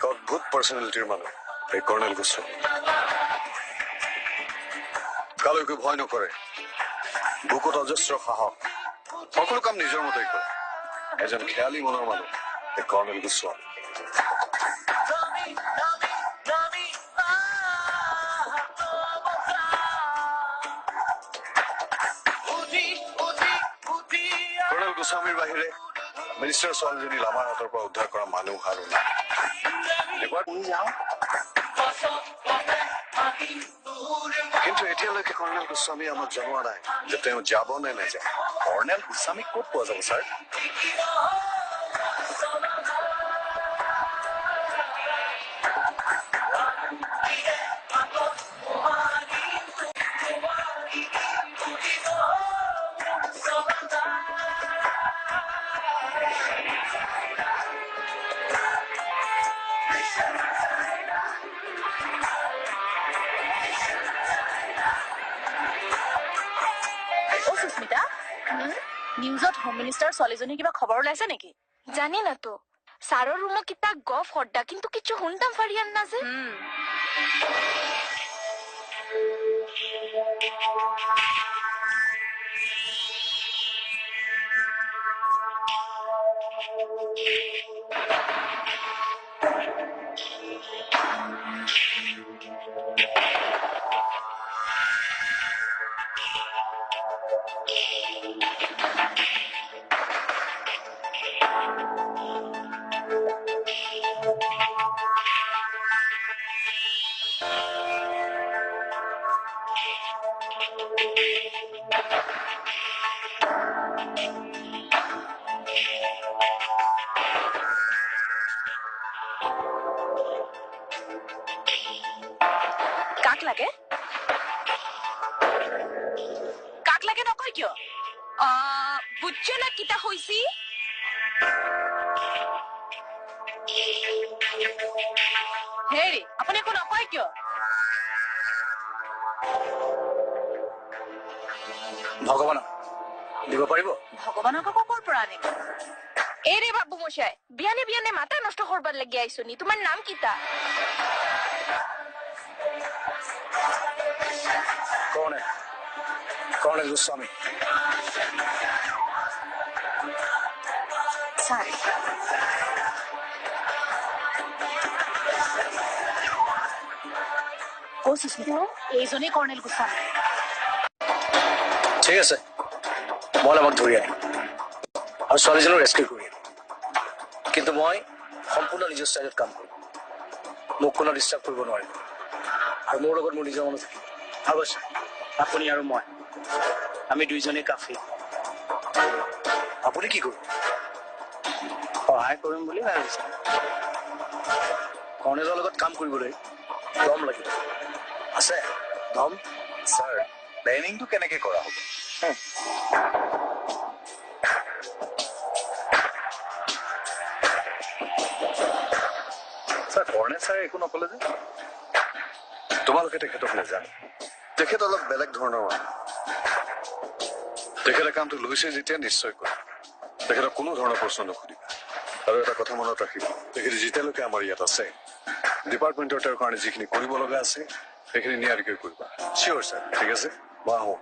এক অদ্ভুত পাৰ্চনেলিটিৰ মানুহ এই কৰ্ণেল গোস্বামী। কালৈকে ভয় নকৰে, বুকুত অজস্ৰ সাহস, সকলো কাম নিজৰ মতেই কৰে। এজন খেয়ালী মনৰ মানুহ এই কৰ্ণেল গোস্বামী। কৰ্ণেল গোস্বামীৰ বাহিৰে মিনিষ্টাৰ ছোৱালীজনী লামাৰ হাতৰ পৰা উদ্ধাৰ কৰা মানুহ আৰু নাই। কিন্তু এতিয়ালৈকে কৰ্ণেল গোস্বামী আমাক জনোৱা নাই যে তেওঁ যাব নে নাযায়। কৰ্ণেল গোস্বামীক ক'ত পোৱা যাব ছাৰ? নিউজত হোম মিনিষ্টাৰ ছোৱালীজনী কিবা খবৰ ওলাইছে নেকি? জানি না তো সারোর রুমো কিতা গফ হড্ডা কিন্তু কিছু শুনতাম ফারিয়ান না যে কাক লাগে নকয় কিয়? বুঝছো না কিতা হইছি? হেৰি আপুনি একো নকয় কিয়? ভগৱানক দিব পাৰিব? ভগৱানক আকৌ ক'ৰ পৰা আনিব? এরে বাবু মশাই বিয়ানে বিয়ানে মাথা নষ্ট করবার লাগি আইসনি। তোমার নাম কিতা? কর্ণেল গোস্বামী। সরি ও সুস্মিতা, এইজনেই কৰ্ণেল গোস্বামী। ঠিক আছে, মই আমাক ধৰি আনিম আৰু ছোৱালীজনক ৰেস্কিউ কৰি আনিম। কিন্তু মই সম্পূৰ্ণ নিজৰ ষ্টাইলত কাম কৰিম। মোক কোনো ডিষ্টাৰ্ব কৰিব নোৱাৰিব আৰু মোৰ লগত মোৰ নিজৰ মানুহ থাকিব। অৱশ্যে আপুনি আৰু মই আমি দুইজনেই কাফি। আপুনি কি কৰিব? সহায় কৰিম বুলি ভাবিছে? কৰ্ণেলৰ লগত কাম কৰিবলৈ দম লাগিব। আছে দম? ছাৰ, প্লেনিংটো কেনেকে কৰা হ'ব? ছাৰ, কৰ্ণেল ছাৰে একো নকলে যে? তোমালোকে তেখেতক নেজানো। তেখেত অলপ বেলেগ ধৰণৰ মানুহ। তেখেতে কামটো লৈছে যেতিয়া নিশ্চয় কৰে। তেখেতক কোনো ধৰণৰ প্ৰশ্ন নুসুধিবা। আৰু এটা কথা মনত ৰাখিব, তেখেতে যেতিয়ালৈকে আমাৰ ইয়াত আছে ডিপাৰ্টমেণ্টৰ তেওঁৰ কাৰণে যিখিনি কৰিব লগা আছে সেইখিনি নিয়াৰিকৈ কৰিবা। চিয়'ৰ ছাৰ, ঠিক আছে, মই আহোঁ।